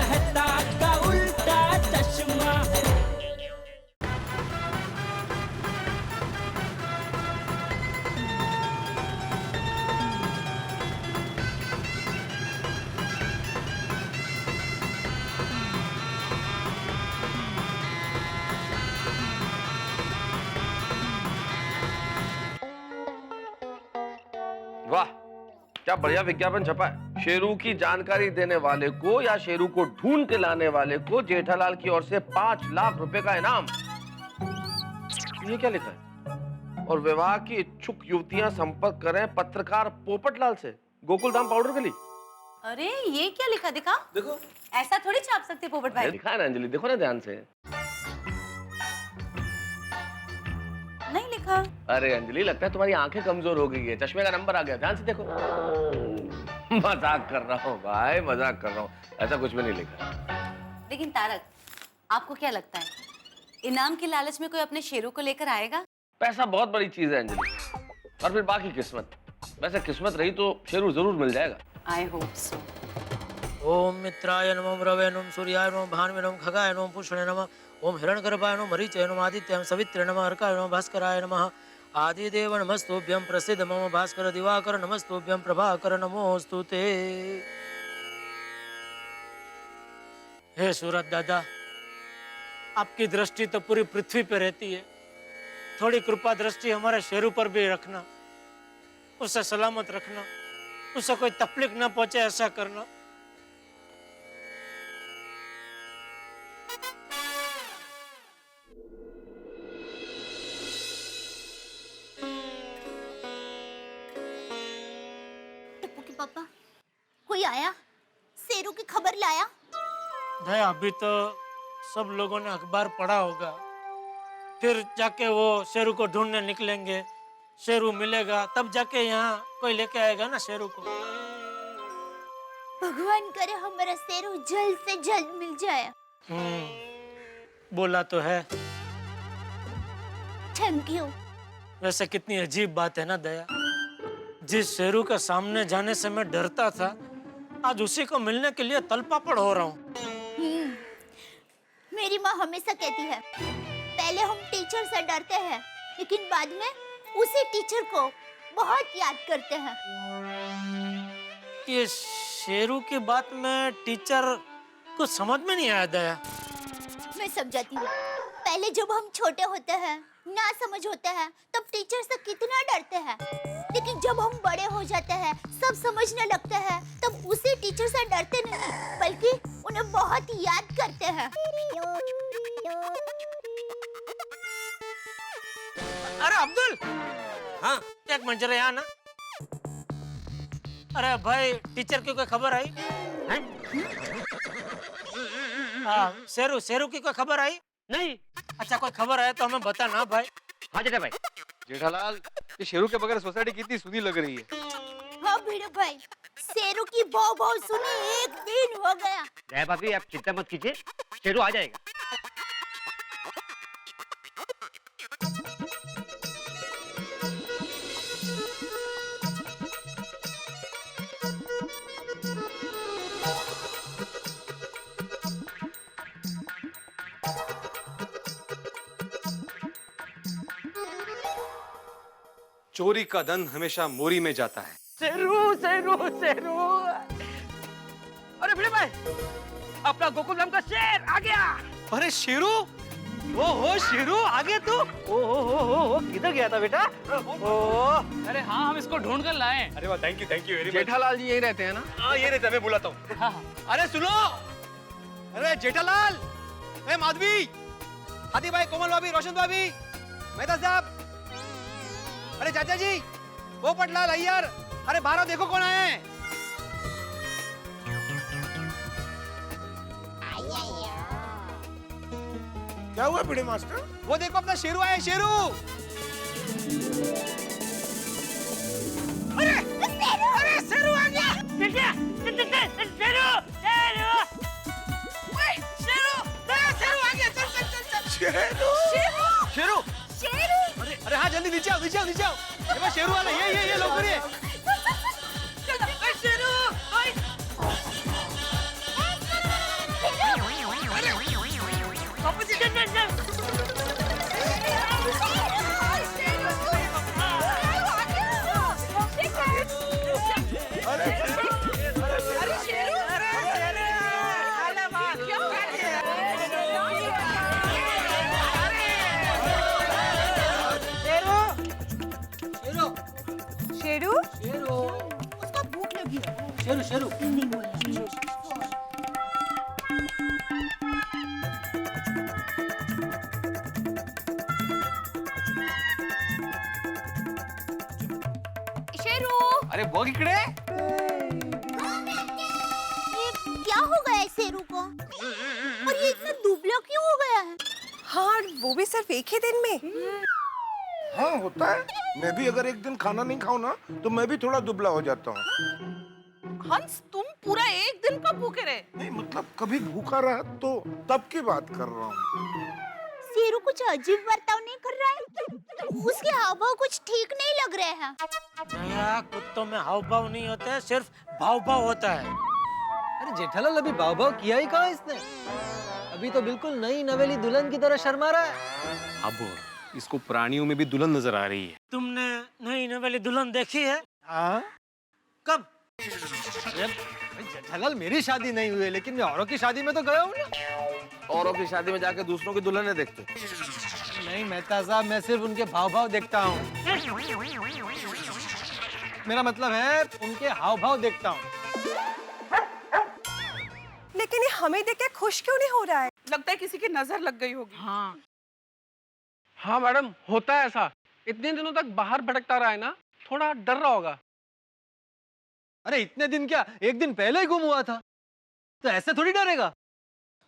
कहता का उल्टा चश्मा। वाह, क्या बढ़िया विज्ञापन छपा है। शेरू की जानकारी देने वाले को या शेरू को ढूंढ के लाने वाले को जेठालाल की ओर से 5 लाख रुपए का इनाम। ये क्या लिखा है? और विवाह की इच्छुक युवतियां संपर्क करें पत्रकार पोपटलाल से, गोकुलधाम पाउडर के लिए। अरे ये क्या लिखा, दिखा। देखो, ऐसा थोड़ी छाप सकते पोपट भाई। लिखा है ना अंजलि, देखो ना ध्यान से। नहीं लिखा। अरे अंजलि, लगता है तुम्हारी आंखें कमजोर हो गई है, चश्मे का नंबर आ गया, ध्यान से देखो। मजाक कर रहा हूँ भाई, मजाक कर रहा हूँ, ऐसा कुछ भी नहीं लिखा। लेकिन तारक, आपको क्या लगता है, इनाम के लालच में कोई अपने शेरू को लेकर आएगा? पैसा बहुत बड़ी चीज है अंजलि, और फिर बाकी किस्मत। वैसे किस्मत रही तो शेरू जरूर मिल जाएगा। I hope so. ओम मित्राय नमः रवे नमः सूर्याय नमः भानुवे नमः खगाय नमः पुष्णे नमः ओम हिरण्यगर्भाय नमः मरीचाय नमः आदित्याय सवित्रे नमः अर्काय नमः भास्कराय नमः आदिदेव नमस्तुभ्यं प्रसिद्ध मम भास्कर दिवाकर नमस्तुभ्यं प्रभाकर नमोस्तुते। हे सूरज दादा, आपकी दृष्टि तो पूरी पृथ्वी पे रहती है, थोड़ी कृपा दृष्टि हमारे शेरू पर भी रखना, उसे सलामत रखना, उसे कोई तकलीफ न पहुंचे ऐसा करना। पापा, कोई आया? शेरू की खबर लाया? दया, अभी तो सब लोगों ने अखबार पढ़ा होगा, फिर जाके वो शेरू को ढूंढने निकलेंगे, शेरू मिलेगा तब जाके यहाँ कोई लेके आएगा ना शेरू को। भगवान करे हमारा शेरू जल्द से जल्द मिल जाए। बोला तो है। Thank you. वैसे कितनी अजीब बात है ना दया, जिस शेरू के सामने जाने से मैं डरता था, आज उसी को मिलने के लिए तलपापड़ हो रहा हूँ। मेरी माँ हमेशा कहती है, पहले हम टीचर से डरते हैं, लेकिन बाद में उसी टीचर को बहुत याद करते हैं। ये शेरू की बात में टीचर कुछ समझ में नहीं आया दया। मैं समझाती हूँ। पहले जब हम छोटे होते हैं, ना समझ होते हैं, तब टीचर से कितना डरते हैं, लेकिन जब हम बड़े हो जाते हैं, सब समझने लगते हैं, तब उसी टीचर से डरते नहीं, बल्कि उन्हें बहुत याद करते हैं। अरे अब्दुल, हाँ एक मिनट जरा यहाँ ना। अरे भाई, टीचर की कोई खबर आई? शेरू की कोई खबर आई? नहीं। अच्छा, कोई खबर आया तो हमें बता ना भाई। हाँ जेठा भाई। जेठालाल, ये शेरू के बगैर सोसाइटी कितनी सुनी लग रही है। हाँ भिड़ो भाई, शेरू की भौ भौ सुनी 1 दिन हो गया। जय भाभी, आप चिंता मत कीजिए, शेरू आ जाएगा। चोरी का धन हमेशा मोरी में जाता है। शेरू शेरू शेरू। अरे भिड़े भाई, अपना गोकुलधाम का शेर आ गया। अरे शेरू, ओहो शेरू आ गया तू। ओहो किधर गया था बेटा? ओह, अरे हाँ, हम इसको ढूंढ कर लाए। अरे वाह, thank you very much. Jethalal ji यही रहते हैं ना? हाँ ये रहता है, मैं बुलाता हूँ। हाँ। अरे सुनो, अरे जेठालाल, ए माधवी, हाथी भाई, कोमल भाभी, रोशन भाभी, मेहता साहब, अरे चाचा जी, पोपटलाल अय्यर, अरे बाहर देखो कौन आए हैं। क्या हुआ बड़े मास्टर? वो देखो अपना शेरू आया है, शेरू। अरे शेरू आ गया। शेरू आ गया। चल। शेरू, अरे हाँ, जल्दी नीचे आओ, नीचे आओ, नीचे आओ। ये शेरू वाला, ये लोग करिए। अरे बघ इकडे. ये क्या हो गया है शेरू को? और ये इतना दुबला क्यों हो गया है? हाँ, वो भी सिर्फ एक ही दिन में। हाँ होता है, मैं भी अगर एक दिन खाना नहीं खाऊं ना तो मैं भी थोड़ा दुबला हो जाता हूँ। हंस, तुम पूरा एक दिन कब भूखे रहे? नहीं मतलब कभी भूखा रहा तो तब की बात कर रहा हूँ। शेरू कुछ अजीब बर्ताव नहीं कर रहा है? उसके हाव भाव कुछ ठीक नहीं लग रहे हैं। नया कुत्तों में हाव भाव नहीं होते हैं, सिर्फ भाव भाव होता है। अरे जेठालाल अभी भाव भाव किया ही कहाँ इसने? अभी तो बिल्कुल नई नवेली दुल्हन की तरह शर्मा रहा है. अब इसको प्राणियों में भी दुल्हन नजर आ रही है. तुमने नई नवेली दुल्हन देखी है? हाँ? कब? अरे जेठालाल मेरी शादी नहीं हुई है, लेकिन मैं औरों की शादी में तो गया हूँ ना. औरों की शादी में जाके दूसरों की दुल्हनें देखते. नहीं मेहता साहब, मैं सिर्फ उनके भाव भाव देखता हूँ. मेरा मतलब है उनके हाव भाव देखता हूँ. लेकिन ये हमें देख के खुश क्यों नहीं हो रहा है? लगता है किसी की नजर लग गई होगी। हाँ मैडम, होता है ऐसा. इतने दिनों तक बाहर भटकता रहा है ना, थोड़ा डर रहा होगा. अरे इतने दिन क्या, एक दिन पहले ही गुम हुआ था, तो ऐसे थोड़ी डरेगा.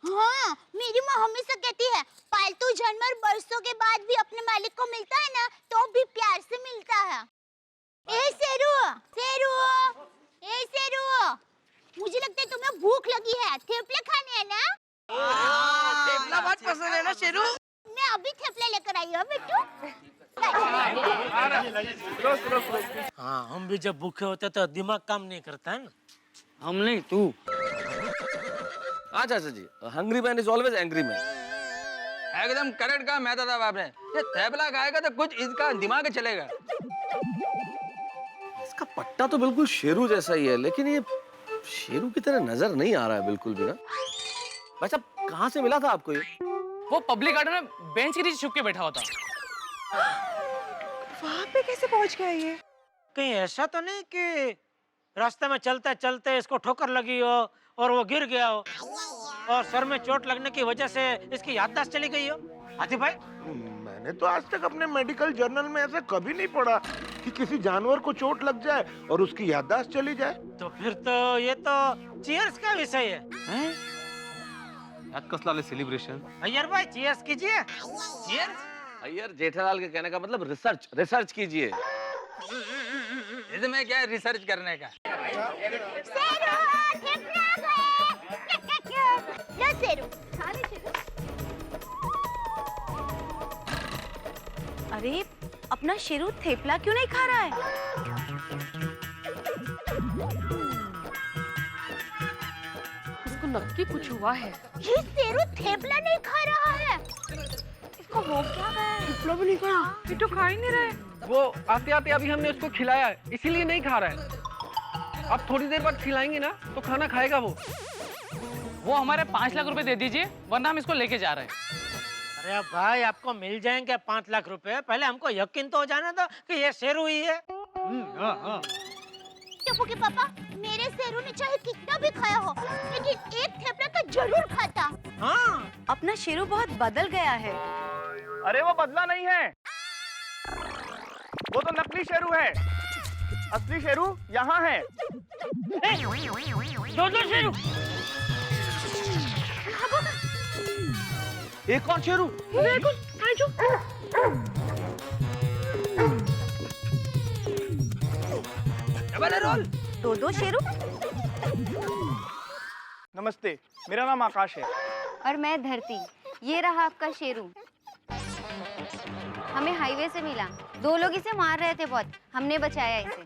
हाँ, मेरी माँ हमेशा कहती है पालतू जानवर बरसों के बाद भी अपने मालिक को मिलता है ना तो भी प्यार से मिलता है. ए शेरू, शेरू, ए शेरू, मुझे लगता है तुम्हें भूख लगी है. थेपले खाने हैं ना? थेपला बहुत पसंद है ना शेरू? मैं अभी थेपले लेकर आई हूँ बिट्टू. हाँ, हम भी जब भूखे होते तो दिमाग काम नहीं करता है ना. हम नहीं, तू. अच्छा जी, hungry man is always angry man. एकदम करेक्ट कहा मेहता साहब आपने. ये थैपला खाएगा तो कुछ इसका दिमाग चलेगा. इसका पट्टा तो बिल्कुल शेरू जैसा ही है, लेकिन ये शेरू की तरह नजर नहीं आ रहा है बिल्कुल भी ना. भाई साहब, कहाँ से मिला था आपको ये? वो पब्लिक गार्डन में बेंच के नीचे छुप के बैठा होता. वहाँ पे कैसे पहुँच गया ये? कहीं ऐसा तो नहीं कि रास्ते में चलते चलते इसको ठोकर लगी हो और वो गिर गया हो और सर में चोट लगने की वजह से इसकी याददाश्त चली गई हो? हाथी भाई, मैंने तो आज तक अपने मेडिकल जर्नल में ऐसा कभी नहीं पढ़ा कि किसी जानवर को चोट लग जाए और उसकी याददाश्त चली जाए. तो फिर तो ये तो चीयर्स का विषय है. यात कसलं आलं सेलिब्रेशन. अय्यर भाई, चीयर्स कीजिए. चीयर्स. अय्यर, जेठालाल के कहने का मतलब रिसर्च कीजिए. इसमें क्या रिसर्च करने का? शेरू, थेपला गए. लो शेरू, खा ले शेरू. अरे, अपना शेरू थेपला क्यों नहीं खा रहा है? इसको नक्की कुछ हुआ है। ये शेरू थेपला नहीं खा रहा है. इसको हो क्या गया है? थेपला भी नहीं खाया? ये तो खा ही नहीं रहा है। वो आते आते अभी हमने उसको खिलाया है, इसीलिए नहीं खा रहा है. अब थोड़ी देर बाद खिलाएंगे ना तो खाना खाएगा वो हमारे 5 लाख रुपए दे दीजिए, वरना हम इसको लेके जा रहे हैं. अरे भाई, आपको मिल जाएंगे 5 लाख रुपए. पहले हमको यकीन तो हो जाने दो कि ये शेरू ही है. टप्पू के पापा, मेरे शेरू ने चाहे कितना भी खाया हो, लेकिन एक थेपला तो जरूर खाता. हाँ, अपना शेरू बहुत बदल गया है. अरे वो बदला नहीं है, वो तो नकली शेरू है. असली शेरू यहाँ है. दो शेरू. एक और शेरू. दो शेरू. नमस्ते, मेरा नाम आकाश है. और मैं धरती. ये रहा आपका शेरू. हमें हाईवे से मिला. 2 लोग इसे मार रहे थे बहुत. हमने बचाया इसे.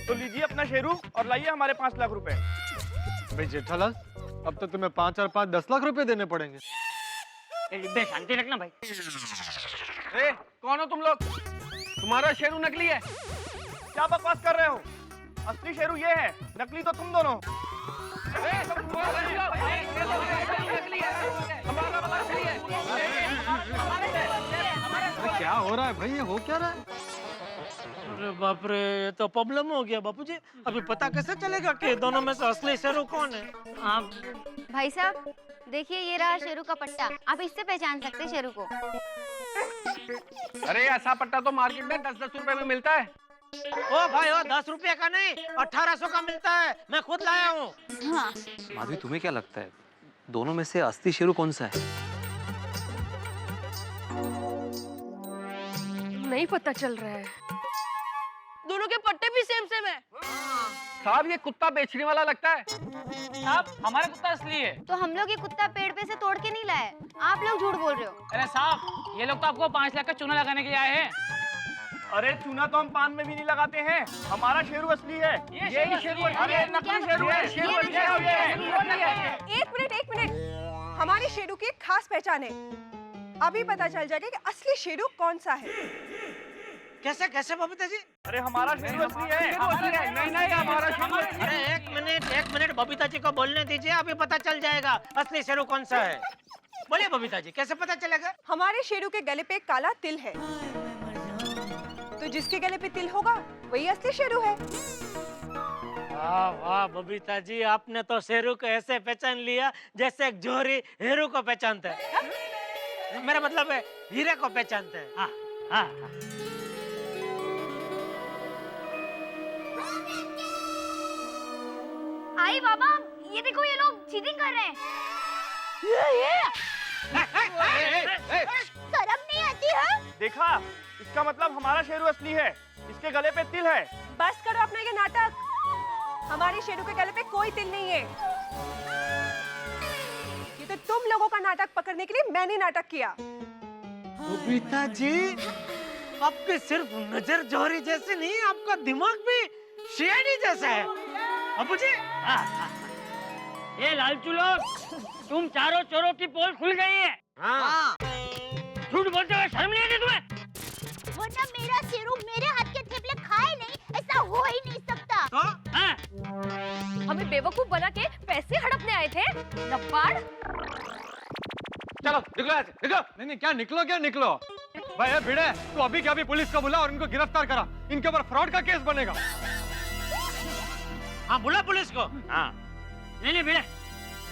तो लीजिए अपना शेरू और लाइए हमारे 5 लाख रुपए. भाई जेठालाल, अब तो तुम्हें 5 और 5 10 लाख रुपए देने पड़ेंगे. शांति रखना भाई. ए, कौन हो तुम लोग? तुम्हारा शेरू नकली है. क्या बकवास कर रहे हो? असली शेरू ये है, नकली तो तुम दोनों. क्या हो रहा है भाई, ये हो क्या रहा है? अरे बाप रे, ये तो प्रॉब्लम हो गया बापूजी. अभी पता कैसे चलेगा कि दोनों में से असली शेरू कौन है? आप भाई साहब, देखिए ये रहा शेरू का पट्टा. आप इससे पहचान सकते हैं शेरू को. अरे ऐसा पट्टा तो मार्केट में 10-10 रुपए में मिलता है. ओ भाई ओ 10 रुपए का नहीं 1800 का मिलता है, मैं खुद लाया हूँ। हाँ माधवी तुम्हें क्या लगता है दोनों में से असली शेरू कौन सा है? नहीं पता चल रहा है। दोनों के पट्टे भी सेम सेम है। साहब ये कुत्ता बेचने वाला लगता है। साहब हमारा कुत्ता असली है। तो हम लोग ये कुत्ता पेड़ पे से तोड़ के नहीं लाए, आप लोग झूठ बोल रहे हो। अरे साहब ये लोग तो आपको 5 लाख का चूना लगाने के लिए आए हैं। अरे चूना तो हम पान में भी नहीं लगाते हैं, हमारा शेरू असली है। ये शेरू अरे नकली शेरू है। एक मिनट, हमारी शेरू की एक खास पहचान है। अभी पता चल जाएगा कि असली शेरू कौन सा है। कैसे कैसे बबीता जी? अरे हमारा शेरू असली है। नहीं हमारा शेरू। अरे एक मिनट बबीता जी को बोलने दीजिए, अभी पता चल जाएगा असली शेरू कौन सा है। बोलिए बबीता जी, कैसे पता चलेगा? हमारे शेरू के गले पे एक काला तिल है, तो जिसके गले पे तिल होगा वही असली शेरू है। वाह वाह बबीता जी, आपने तो शेरू को ऐसे पहचान लिया जैसे एक जोहरी हीरो को पहचानता है। मेरा मतलब है हीरे को पहचानता है। हाँ हाँ। आई बाबा, ये देखो ये लोग चीटिंग कर रहे हैं। शर्म नहीं आती है? देखा, इसका मतलब हमारा शेरू असली है, इसके गले पे तिल है। बस करो अपना ये नाटक। हमारे शेरू के गले पे कोई तिल नहीं है। ये तो तुम लोगों का नाटक पकड़ने के लिए मैंने नाटक किया। बबीता जी, आपकी सिर्फ नजर जोहरी जैसी नहीं, आपका दिमाग भी शेरनी जैसा है। अबू जी, ये लालचू लोग, तुम चारों चोरों की पोल खुल गई है। हाँ। झूठ बोलते हुए शर्म नहीं आती तुम्हें? वरना मेरा शेरू मेरे हाथ के थेपले खाए नहीं, ऐसा हो ही नहीं सकता। तो? हमें बेवकूफ बना के पैसे हड़पने आए थे, नब्बाड़। चलो निकलो यहाँ से, निकलो। नहीं क्या निकलो, क्या निकलो? भाई भिड़े, तू अभी क्या अभी पुलिस को बुला और इनको गिरफ्तार करा। इनके ऊपर फ्रॉड का केस बनेगा। हाँ बुला पुलिस को। हाँ नहीं भिड़े,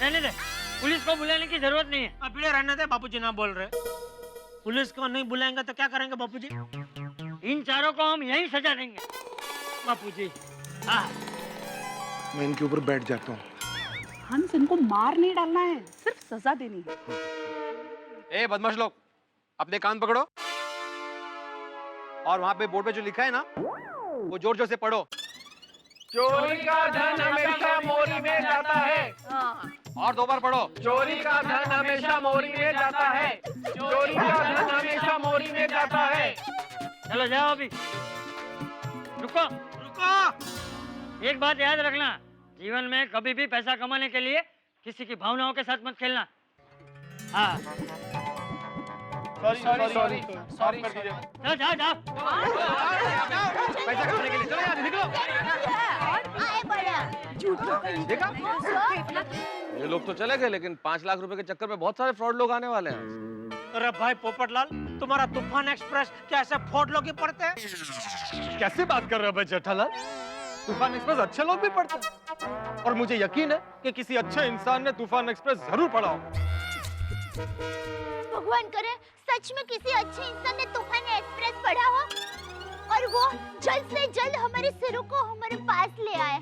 रहने दे, पुलिस को बुलाने की जरूरत नहीं है। अब भिड़े रहने दे, बापूजी ना बोल रहे। पुलिस को नहीं बुलाएंगे तो क्या करेंगे बापूजी? इन चारों को हम यहीं सजा देंगे बापूजी। हाँ मैं इनके ऊपर बैठ जाता हूँ। हंस, इनको मार नहीं डालना है, सिर्फ सजा देनी है। ए बदमाश लोग, अपने कान पकड़ो और वहाँ पे बोर्ड पे जो लिखा है ना, वो जोर जोर से पढ़ो। चोरी का धन हमेशा मोरी में जाता है। और 2 बार पढ़ो। चोरी का धन हमेशा मोरी में जाता है। चोरी का धन हमेशा मोरी में जाता है। चलो जाओ अभी। रुको रुको। एक बात याद रखना, जीवन में कभी भी पैसा कमाने के लिए किसी की भावनाओं के साथ मत खेलना। हाँ सॉरी कर दीजिए। चलो जाओ जाओ। पैसा कमाने के लिए चलो यार, निकलो। आए बड़ा। देखा, ये लोग तो चले गए, लेकिन 5 लाख रुपए के चक्कर में बहुत सारे फ्रॉड लोग आने वाले हैं। अरे भाई पोपटलाल, तुम्हारा तूफान एक्सप्रेस क्या ऐसे फ्रॉड लोग ही पढ़ते हैं? कैसे बात कर रहे हो भाई जेठालाल? तूफान एक्सप्रेस अच्छे लोग भी पढ़ते हैं और मुझे यकीन है कि किसी अच्छे इंसान ने तूफान एक्सप्रेस जरूर पढ़ा हो। भगवान करे सच में किसी अच्छे इंसान ने तूफान एक्सप्रेस पढ़ा हो और वो जल्द से जल्द हमारे शेरू को हमारे पास ले आए।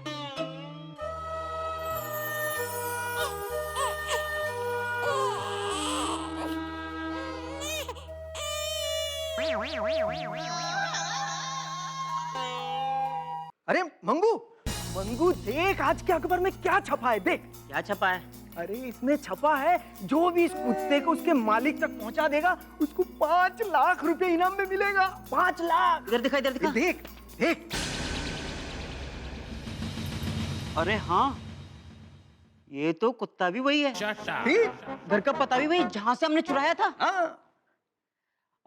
अरे मंगू देख, आज के अखबार में क्या छपा है, देख। क्या छपा है? अरे इसमें छपा है, जो भी इस कुत्ते को उसके मालिक तक पहुंचा देगा उसको 5 लाख रुपए इनाम में मिलेगा। 5 लाख। इधर दिखा, इधर दिखा। देख देख। अरे हाँ, ये तो कुत्ता भी वही है, घर का पता भी वही जहाँ से हमने चुराया था। हाँ।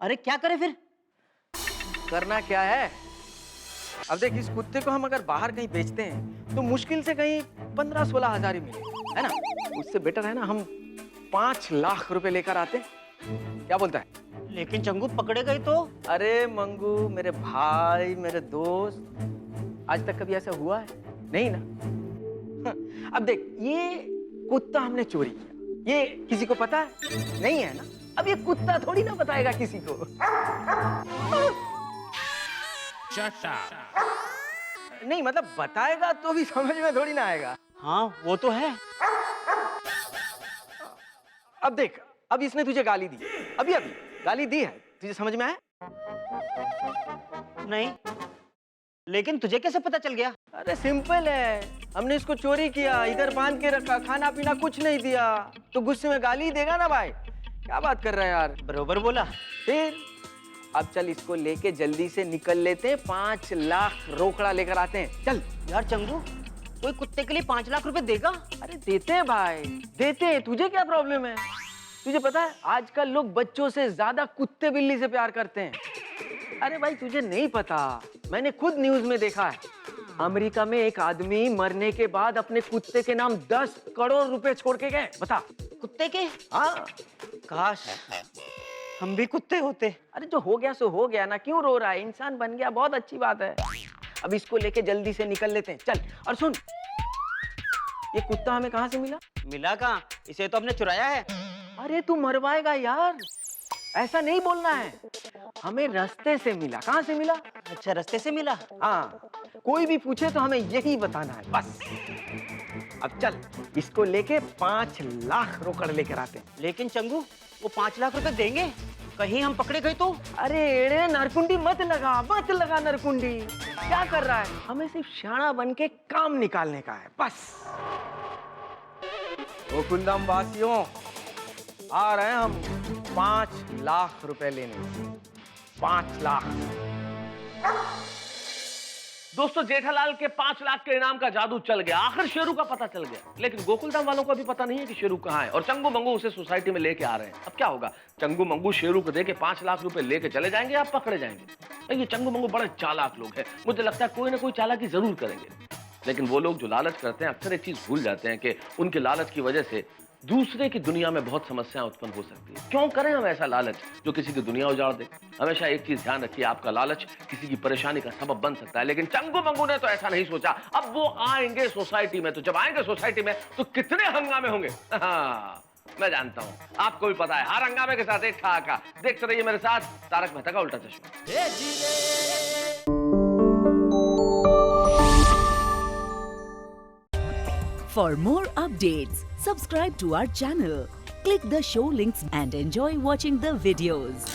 अरे क्या करे फिर? करना क्या है, अब देख, इस कुत्ते को हम अगर बाहर कहीं बेचते हैं तो मुश्किल से कहीं 15-16 हजार ही मिले, है ना? उससे बेटर है ना हम 5 लाख रुपए लेकर आते। क्या बोलता है? लेकिन चंगू पकड़ेगा ही तो। अरे मंगू, मेरे भाई, मेरे दोस्त, आज तक कभी ऐसा हुआ है? नहीं ना। अब देख, ये कुत्ता हमने चोरी किया, ये किसी को पता है? नहीं है ना। अब ये कुत्ता थोड़ी ना बताएगा किसी को। चटा। नहीं मतलब बताएगा तो भी समझ में थोड़ी ना आएगा। हाँ वो तो है। अब देख, अब इसने तुझे गाली दी, अभी अभी गाली दी है, तुझे समझ में आया? नहीं, लेकिन तुझे कैसे पता चल गया? अरे सिंपल है, हमने इसको चोरी किया, इधर बांध के रखा, खाना पीना कुछ नहीं दिया, तो गुस्से में गाली देगा ना भाई। क्या बात कर रहा है यार? बरोबर बोला। फिर अब चल इसको लेके जल्दी से निकल लेते हैं, 5 लाख रोकड़ा लेकर आते हैं। चल यार चंगू, कोई कुत्ते के लिए 5 लाख रुपए देगा? अरे देते हैं भाई, देते हैं, तुझे क्या प्रॉब्लम है? तुझे पता है आजकल लोग बच्चों से ज्यादा कुत्ते बिल्ली से प्यार करते हैं। अरे भाई तुझे नहीं पता, मैंने खुद न्यूज में देखा है, अमेरिका में एक आदमी मरने के बाद अपने कुत्ते के नाम 10 करोड़ रुपए छोड़ के गए। बता। कुत्ते के? हाँ। काश हम भी कुत्ते होते। अरे जो हो गया सो हो गया ना, क्यों रो रहा है? इंसान बन गया, बहुत अच्छी बात है। अब इसको लेके जल्दी से निकल लेते हैं, चल। और सुन, ये कुत्ता हमें कहाँ से मिला? मिला कहाँ? इसे तो हमने चुराया है। अरे तू मरवाएगा यार, ऐसा नहीं बोलना है, हमें रास्ते से मिला। कहाँ से मिला? अच्छा, रास्ते से मिला। हाँ, कोई भी पूछे तो हमें यही बताना है बस। अब चल इसको लेके 5 लाख रोकड़ लेकर आते हैं। लेकिन चंगू, वो 5 लाख रुपए देंगे? कहीं हम पकड़े गए तो? अरे एड़े नरकुंडी मत लगा नरकुंडी। क्या कर रहा है? हमें सिर्फ शाना बन के काम निकालने का है बस। गोकुलधाम वासियों, आ रहे हैं हम 5 लाख रुपए लेने। 5 लाख। दोस्तों, जेठालाल के 5 लाख के इनाम का जादू चल गया, आखिर शेरू का पता चल गया। लेकिन गोकुलधाम वालों को अभी पता नहीं है कि शेरू कहाँ है, और चंगू मंगू उसे सोसाइटी में लेके आ रहे हैं। अब क्या होगा? चंगू मंगू शेरू को देके 5 लाख रुपए लेके चले जाएंगे या पकड़े जाएंगे? ये चंगू मंगू बड़े चालाक लोग हैं, मुझे लगता है कोई ना कोई चालाकी जरूर करेंगे। लेकिन वो लोग जो लालच करते हैं अक्सर एक चीज भूल जाते हैं कि उनके लालच की वजह से दूसरे की दुनिया में बहुत समस्याएं उत्पन्न हो सकती है। क्यों करें हम ऐसा लालच जो किसी की दुनिया उजाड़ दे? हमेशा एक चीज ध्यान रखिए, आपका लालच किसी की परेशानी का सबब बन सकता है। लेकिन चंगू मंगू ने तो ऐसा नहीं सोचा। अब वो आएंगे सोसाइटी में, तो जब आएंगे सोसाइटी में तो कितने हंगामे होंगे। हाँ, मैं जानता हूं, आपको भी पता है। हर हंगामे के साथ एक ठहाका। देखते रहिए मेरे साथ तारक मेहता का उल्टा चश्मा। For more updates, subscribe to our channel, click the show links and enjoy watching the videos.